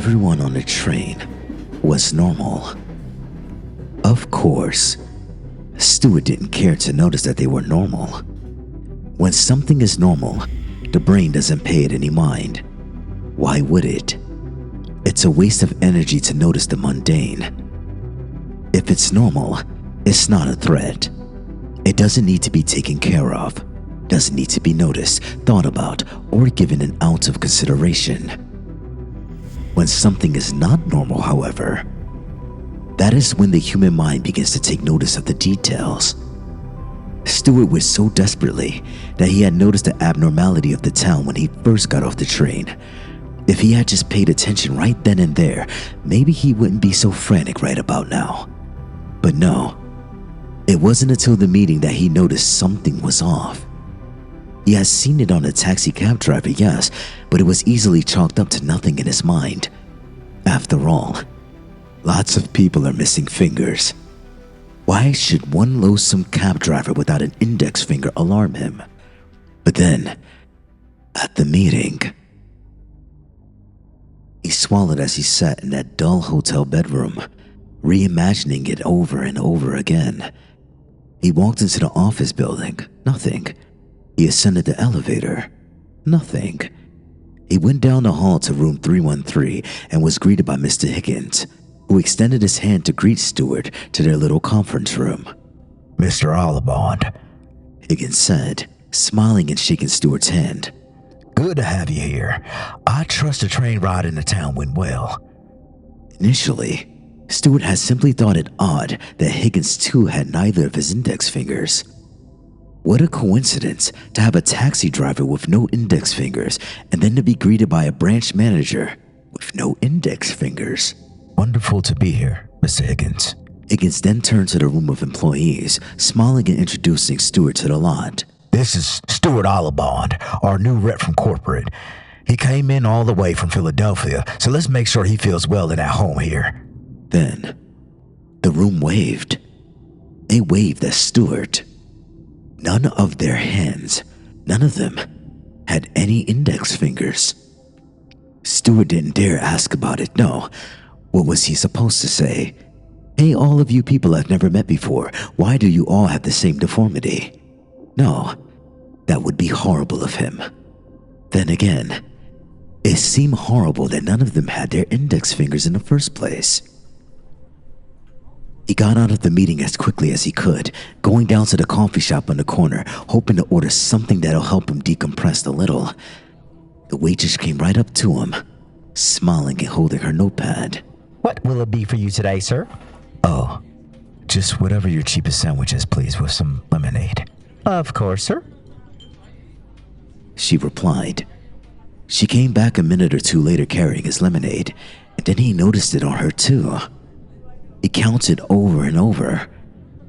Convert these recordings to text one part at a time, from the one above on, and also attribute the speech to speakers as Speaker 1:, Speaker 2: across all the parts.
Speaker 1: everyone on the train was normal. Of course, Stuart didn't care to notice that they were normal. When something is normal, the brain doesn't pay it any mind. Why would it? It's a waste of energy to notice the mundane. If it's normal, it's not a threat. It doesn't need to be taken care of, doesn't need to be noticed, thought about, or given an ounce of consideration. When something is not normal, however, that is when the human mind begins to take notice of the details. Stuart wished so desperately that he had noticed the abnormality of the town when he first got off the train. If he had just paid attention right then and there, maybe he wouldn't be so frantic right about now. But no, it wasn't until the meeting that he noticed something was off. He had seen it on a taxi cab driver, yes, but it was easily chalked up to nothing in his mind. After all, lots of people are missing fingers. Why should one loathsome cab driver without an index finger alarm him? But then, at the meeting, he swallowed as he sat in that dull hotel bedroom, reimagining it over and over again. He walked into the office building, nothing. He ascended the elevator, nothing. He went down the hall to room 313 and was greeted by Mr. Higgins, who extended his hand to greet Stuart to their little conference room.
Speaker 2: Mr. Ollivand,
Speaker 1: Higgins said, smiling and shaking Stuart's hand.
Speaker 2: Good to have you here. I trust the train ride into town went well.
Speaker 1: Initially, Stuart had simply thought it odd that Higgins too had neither of his index fingers. What a coincidence to have a taxi driver with no index fingers and then to be greeted by a branch manager with no index fingers.
Speaker 2: Wonderful to be here, Mr. Higgins.
Speaker 1: Higgins then turned to the room of employees, smiling and introducing Stuart to the lot.
Speaker 2: This is Stuart Ollivand, our new rep from corporate. He came in all the way from Philadelphia, so let's make sure he feels well and at home here.
Speaker 1: Then, the room waved. They waved at Stuart. None of their hands, none of them, had any index fingers. Stuart didn't dare ask about it, no. What was he supposed to say? Hey, all of you people I've never met before, why do you all have the same deformity? No, that would be horrible of him. Then again, it seemed horrible that none of them had their index fingers in the first place. He got out of the meeting as quickly as he could, going down to the coffee shop on the corner, hoping to order something that'll help him decompress a little. The waitress came right up to him, smiling and holding her notepad.
Speaker 3: What will it be for you today, sir?
Speaker 2: Oh, just whatever your cheapest sandwich is, please, with some lemonade.
Speaker 3: Of course, sir.
Speaker 1: She replied. She came back a minute or two later carrying his lemonade, and then he noticed it on her too. He counted over and over.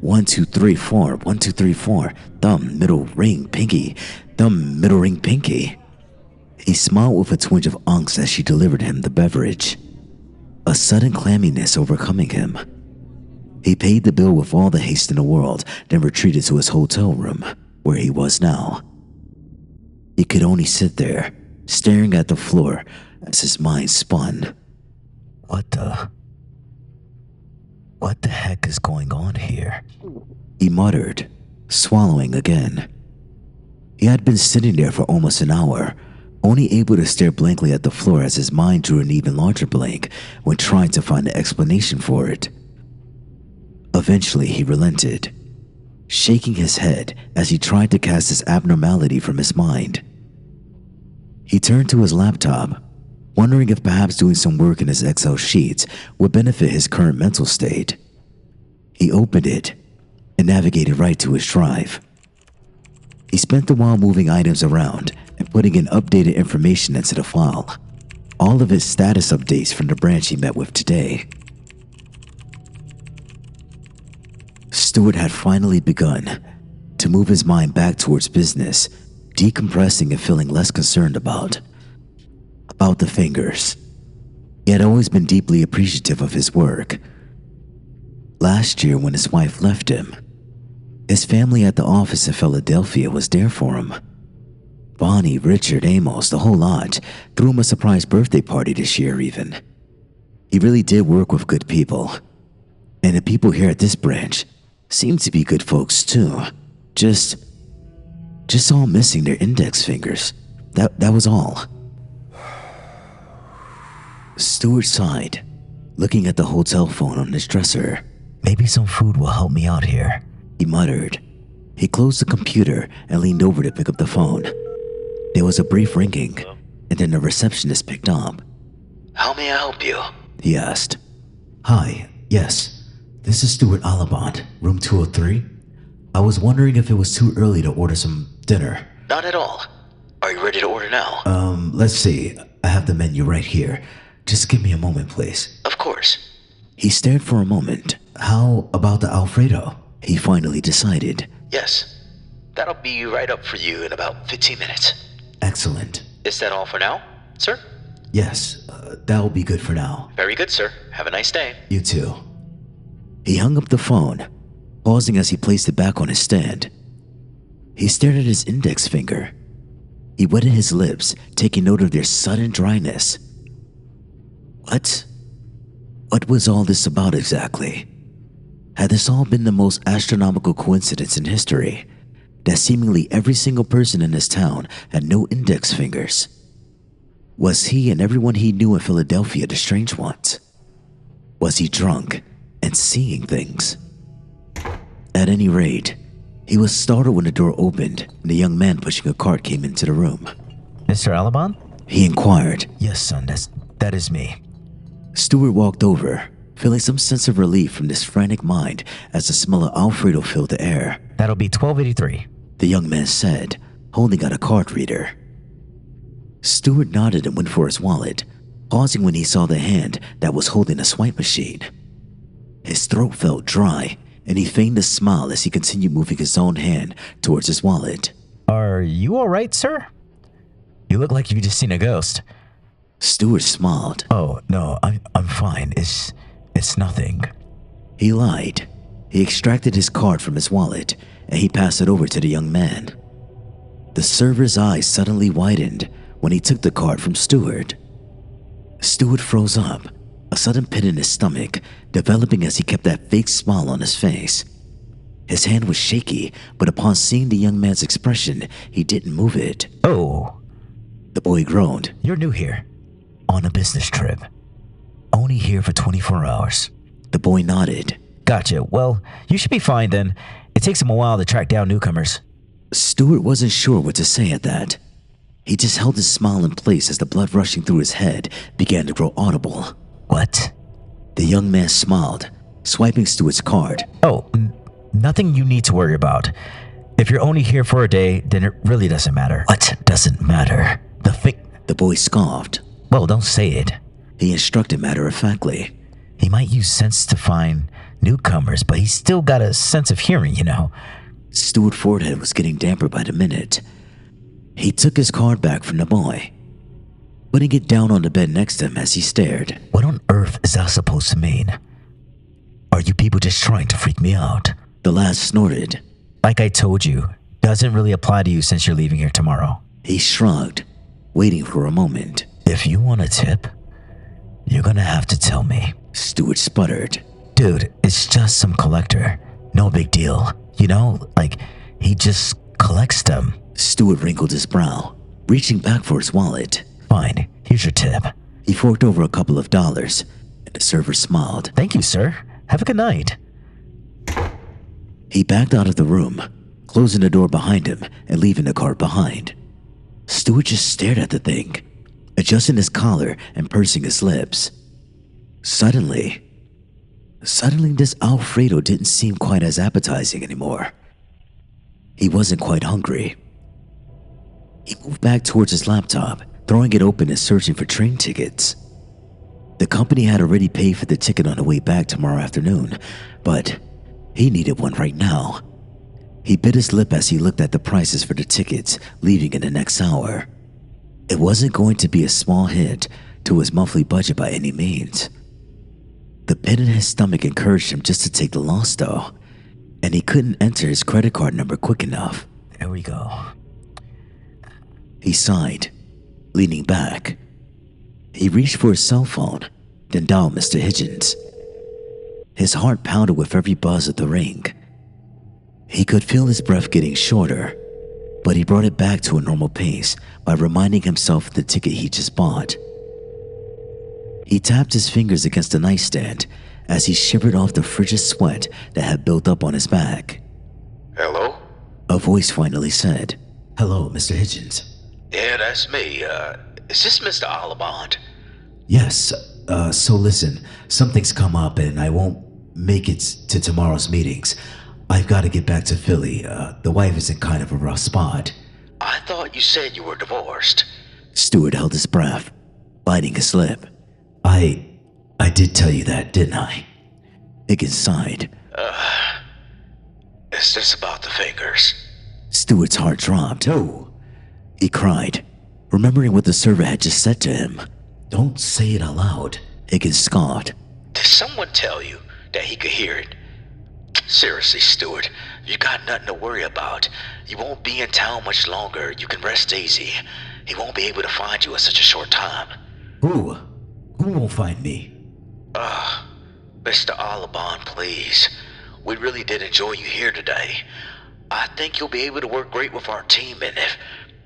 Speaker 1: 1, 2, 3, 4, 1, 2, 3, 4. Thumb, middle, ring, pinky. Thumb, middle, ring, pinky. He smiled with a twinge of angst as she delivered him the beverage, a sudden clamminess overcoming him. He paid the bill with all the haste in the world, then retreated to his hotel room, where he was now. He could only sit there, staring at the floor as his mind spun.
Speaker 2: What the heck is going on here?
Speaker 1: He muttered, swallowing again. He had been sitting there for almost an hour, only able to stare blankly at the floor as his mind drew an even larger blank when trying to find an explanation for it. Eventually, he relented, shaking his head as he tried to cast this abnormality from his mind. He turned to his laptop, wondering if perhaps doing some work in his Excel sheets would benefit his current mental state. He opened it and navigated right to his drive. He spent the while moving items around and putting in updated information into the file, all of his status updates from the branch he met with today. Stuart had finally begun to move his mind back towards business, decompressing and feeling less concerned about the fingers. He had always been deeply appreciative of his work. Last year, when his wife left him, his family at the office in Philadelphia was there for him. Bonnie, Richard, Amos, the whole lot, threw him a surprise birthday party this year even. He really did work with good people. And the people here at this branch seem to be good folks too. Just all missing their index fingers. That was all. Stewart sighed, looking at the hotel phone on his dresser.
Speaker 2: Maybe some food will help me out here,
Speaker 1: he muttered. He closed the computer and leaned over to pick up the phone. There was a brief ringing, and then the receptionist picked up.
Speaker 4: How may I help you?
Speaker 1: He asked. Hi, yes. This is Stuart Alabant, room 203. I was wondering if it was too early to order some dinner.
Speaker 4: Not at all. Are you ready to order now?
Speaker 1: Let's see. I have the menu right here. Just give me a moment, please.
Speaker 4: Of course.
Speaker 1: He stared for a moment. How about the Alfredo? He finally decided.
Speaker 4: Yes. That'll be right up for you in about 15 minutes.
Speaker 1: Excellent.
Speaker 4: Is that all for now, sir?
Speaker 1: Yes, that'll be good for now.
Speaker 4: Very good, sir. Have a nice day.
Speaker 1: You too. He hung up the phone, pausing as he placed it back on his stand. He stared at his index finger. He wetted his lips, taking note of their sudden dryness. What was all this about exactly? Had this all been the most astronomical coincidence in history, that seemingly every single person in this town had no index fingers? Was he and everyone he knew in Philadelphia the strange ones? Was he drunk and seeing things? At any rate, he was startled when the door opened and a young man pushing a cart came into the room.
Speaker 3: Mr. Alabant?
Speaker 1: He inquired.
Speaker 2: Yes, son, that is me.
Speaker 1: Stewart walked over, feeling some sense of relief from this frantic mind as the smell of Alfredo filled the air.
Speaker 3: That'll be $12.83.
Speaker 1: The young man said, holding out a card reader. Stewart nodded and went for his wallet, pausing when he saw the hand that was holding a swipe machine. His throat felt dry, and he feigned a smile as he continued moving his own hand towards his wallet.
Speaker 3: Are you all right, sir?
Speaker 2: You look like you've just seen a ghost.
Speaker 1: Stewart smiled.
Speaker 2: Oh, no, I'm fine. It's nothing.
Speaker 1: He lied. He extracted his card from his wallet, and he passed it over to the young man. The server's eyes suddenly widened when he took the card from Stewart. Stewart froze up, a sudden pit in his stomach developing as he kept that fake smile on his face. His hand was shaky, but upon seeing the young man's expression, he didn't move it.
Speaker 2: Oh,
Speaker 1: The boy groaned.
Speaker 2: you're new here. On a business trip. Only here for 24 hours.
Speaker 1: The boy nodded.
Speaker 2: Gotcha. Well, you should be fine then. It takes them a while to track down newcomers.
Speaker 1: Stewart wasn't sure what to say at that. He just held his smile in place as the blood rushing through his head began to grow audible.
Speaker 2: What?
Speaker 1: The young man smiled, swiping Stewart's card.
Speaker 2: Oh, nothing you need to worry about. If you're only here for a day, then it really doesn't matter. What doesn't matter?
Speaker 1: The boy scoffed.
Speaker 2: Well, don't say it.
Speaker 1: He instructed matter-of-factly.
Speaker 2: He might use sense to find newcomers, but he's still got a sense of hearing, you know.
Speaker 1: Stewart's forehead was getting damper by the minute. He took his card back from the boy, putting it down on the bed next to him as he stared.
Speaker 2: What on earth is that supposed to mean? Are you people just trying to freak me out?
Speaker 1: The lad snorted.
Speaker 2: Like I told you, doesn't really apply to you since you're leaving here tomorrow.
Speaker 1: He shrugged, waiting for a moment.
Speaker 2: If you want a tip, you're gonna have to tell me.
Speaker 1: Stewart sputtered.
Speaker 2: Dude, it's just some collector. No big deal. You know, like, he just collects them.
Speaker 1: Stewart wrinkled his brow, reaching back for his wallet.
Speaker 2: Fine, here's your tip.
Speaker 1: He forked over a couple of dollars, and the server smiled.
Speaker 2: Thank you, sir. Have a good night.
Speaker 1: He backed out of the room, closing the door behind him and leaving the cart behind. Stewart just stared at the thing, adjusting his collar and pursing his lips. Suddenly this Alfredo didn't seem quite as appetizing anymore. He wasn't quite hungry. He moved back towards his laptop, throwing it open and searching for train tickets. The company had already paid for the ticket on the way back tomorrow afternoon, but he needed one right now. He bit his lip as he looked at the prices for the tickets leaving in the next hour. It wasn't going to be a small hit to his monthly budget by any means. The pit in his stomach encouraged him just to take the loss though, and he couldn't enter his credit card number quick enough.
Speaker 2: There we go.
Speaker 1: He sighed, leaning back. He reached for his cell phone, then dialed Mr. Hitchens. His heart pounded with every buzz of the ring. He could feel his breath getting shorter, but he brought it back to a normal pace by reminding himself of the ticket he just bought. He tapped his fingers against the nightstand as he shivered off the frigid sweat that had built up on his back.
Speaker 4: Hello?
Speaker 1: A voice finally said, "Hello, Mr. Hitchens."
Speaker 4: Yeah, that's me. Is this Mr. Alabond?
Speaker 1: "Yes, so listen, something's come up and I won't make it to tomorrow's meetings. I've got to get back to Philly. The wife is in kind of a rough spot."
Speaker 4: I thought you said you were divorced.
Speaker 1: Stewart held his breath, biting his lip. I did tell you that, didn't I?" Higgins sighed.
Speaker 4: Is this about the fingers?
Speaker 1: Stewart's heart dropped. "Oh," he cried, remembering what the server had just said to him. "Don't say it out loud," Higgins scoffed.
Speaker 4: Did someone tell you that he could hear it? Seriously, Stewart, you got nothing to worry about. You won't be in town much longer. You can rest easy. He won't be able to find you in such a short time.
Speaker 1: Who won't find me?"
Speaker 4: Mr. Alabond, please. We really did enjoy you here today. I think you'll be able to work great with our team, and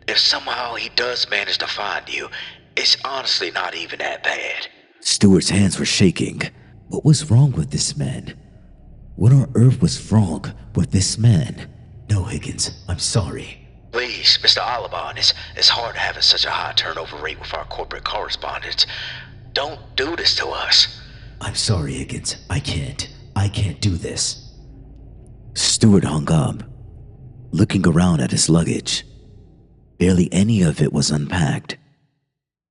Speaker 4: if somehow he does manage to find you, it's honestly not even that bad.
Speaker 1: Stewart's hands were shaking. What was wrong with this man? What on earth was wrong with this man? "No, Higgins, I'm sorry."
Speaker 4: Please, Mr. Alabond, it's hard having such a high turnover rate with our corporate correspondents. Don't do this to us.
Speaker 1: "I'm sorry, Higgins. I can't do this." Stewart hung up, looking around at his luggage. Barely any of it was unpacked.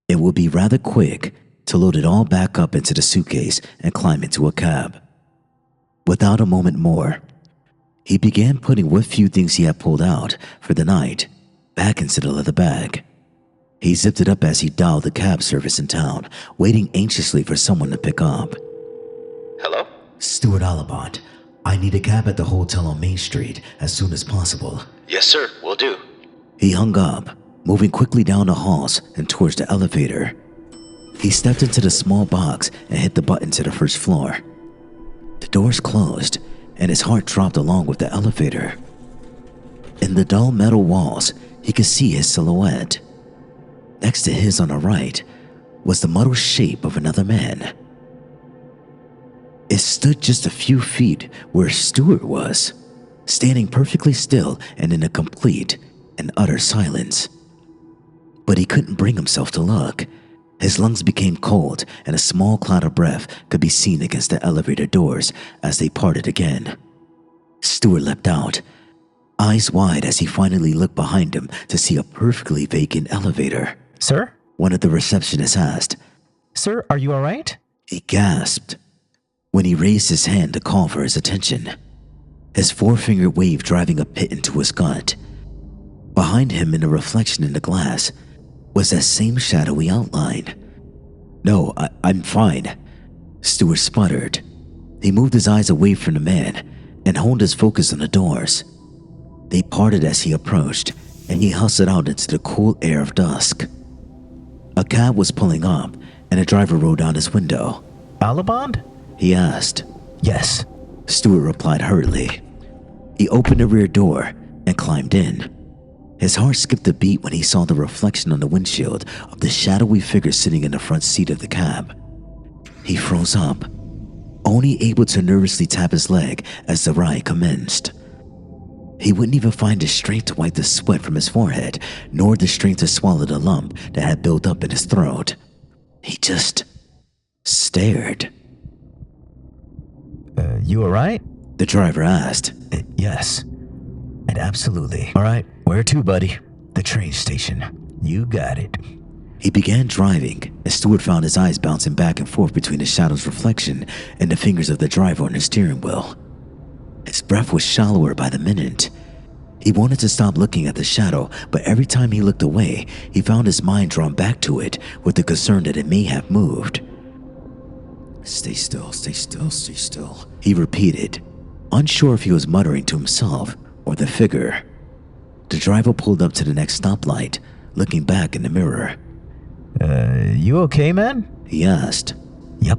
Speaker 1: It would be rather quick to load it all back up into the suitcase and climb into a cab. Without a moment more, he began putting what few things he had pulled out for the night back into the leather bag. He zipped it up as he dialed the cab service in town, waiting anxiously for someone to pick up.
Speaker 4: Hello?
Speaker 1: "Stuart Alabond, I need a cab at the hotel on Main Street as soon as possible."
Speaker 4: Yes, sir, will do.
Speaker 1: He hung up, moving quickly down the halls and towards the elevator. He stepped into the small box and hit the button to the first floor. The doors closed, and his heart dropped along with the elevator. In the dull metal walls, he could see his silhouette. Next to his on the right was the muddled shape of another man. It stood just a few feet where Stewart was, standing perfectly still and in a complete and utter silence. But he couldn't bring himself to look. His lungs became cold, and a small cloud of breath could be seen against the elevator doors as they parted again. Stewart leapt out, eyes wide as he finally looked behind him to see a perfectly vacant elevator.
Speaker 3: Sir?
Speaker 1: One of the receptionists asked.
Speaker 3: Sir, are you all right?
Speaker 1: He gasped when he raised his hand to call for his attention, his forefinger wave driving a pit into his gut. Behind him in the reflection in the glass was that same shadowy outline. "No, I'm fine," Stewart sputtered. He moved his eyes away from the man and honed his focus on the doors. They parted as he approached, and he hustled out into the cool air of dusk. A cab was pulling up, and a driver rolled down his window.
Speaker 3: Alabond?
Speaker 1: He asked.
Speaker 3: Yes.
Speaker 1: Stewart replied hurriedly. He opened the rear door and climbed in. His heart skipped a beat when he saw the reflection on the windshield of the shadowy figure sitting in the front seat of the cab. He froze up, only able to nervously tap his leg as the ride commenced. He wouldn't even find the strength to wipe the sweat from his forehead, nor the strength to swallow the lump that had built up in his throat. He just stared.
Speaker 3: You alright?
Speaker 1: The driver asked.
Speaker 2: Yes. And absolutely. All right, where to, buddy? The train station. You got it.
Speaker 1: He began driving, and Stewart found his eyes bouncing back and forth between the shadow's reflection and the fingers of the driver on the steering wheel. His breath was shallower by the minute. He wanted to stop looking at the shadow, but every time he looked away, he found his mind drawn back to it with the concern that it may have moved. "Stay still, stay still, stay still," he repeated, unsure if he was muttering to himself or the figure. The driver pulled up to the next stoplight, looking back in the mirror.
Speaker 3: You okay, man?
Speaker 1: He asked.
Speaker 2: Yep.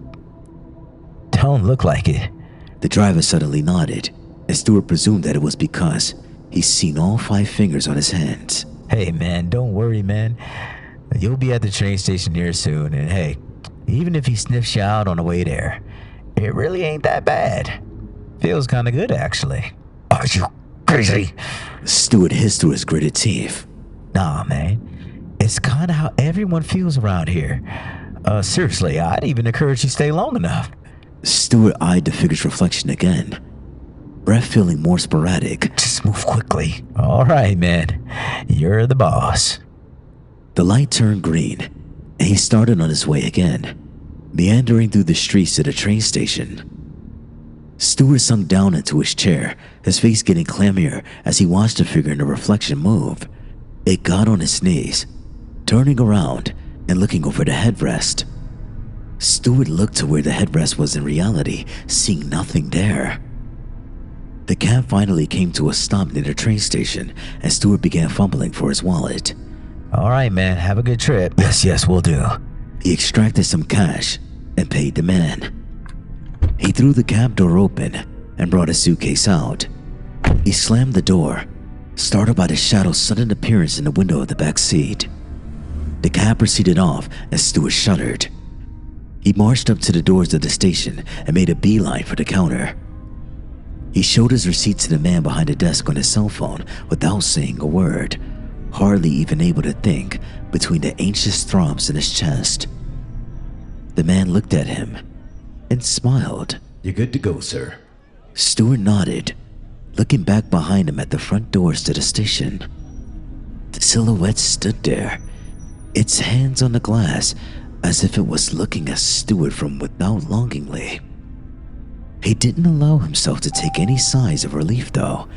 Speaker 2: Don't look like it.
Speaker 1: The driver suddenly nodded, and Stewart presumed that it was because he's seen all 5 fingers on his hands.
Speaker 2: Hey, man, don't worry, man. You'll be at the train station here soon, and hey, even if he sniffs you out on the way there, it really ain't that bad. Feels kind of good, actually. Are you crazy?
Speaker 1: Stewart hissed through his gritted teeth.
Speaker 2: Nah, man. It's kind of how everyone feels around here. Seriously, I'd even encourage you stay long enough.
Speaker 1: Stewart eyed the figure's reflection again, breath feeling more sporadic.
Speaker 2: Just move quickly. All right, man. You're the boss.
Speaker 1: The light turned green, and he started on his way again, meandering through the streets to the train station. Stewart sunk down into his chair, his face getting clammier as he watched the figure in the reflection move. It got on its knees, turning around and looking over the headrest. Stewart looked to where the headrest was in reality, seeing nothing there. The cab finally came to a stop near the train station, and Stewart began fumbling for his wallet.
Speaker 2: All right, man. Have a good trip. Yes, we'll do.
Speaker 1: He extracted some cash and paid the man. He threw the cab door open and brought his suitcase out. He slammed the door, startled by the shadow's sudden appearance in the window of the back seat. The cab proceeded off as Stewart shuddered. He marched up to the doors of the station and made a beeline for the counter. He showed his receipt to the man behind the desk on his cell phone without saying a word, hardly even able to think between the anxious throbs in his chest. The man looked at him and smiled.
Speaker 5: You're good to go, sir.
Speaker 1: Stewart nodded, looking back behind him at the front doors to the station. The silhouette stood there, its hands on the glass, as if it was looking at Stewart from without longingly. He didn't allow himself to take any signs of relief, though,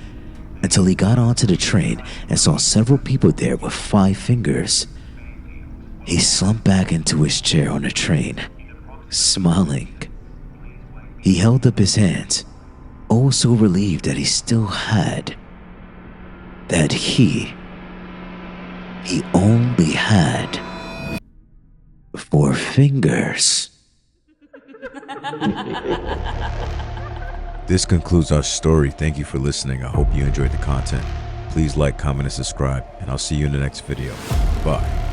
Speaker 1: until he got onto the train and saw several people there with 5 fingers. He slumped back into his chair on the train, smiling. He held up his hands, oh so relieved that he still had. That he only had 4 fingers.
Speaker 5: This concludes our story. Thank you for listening. I hope you enjoyed the content. Please like, comment, and subscribe, and I'll see you in the next video. Bye.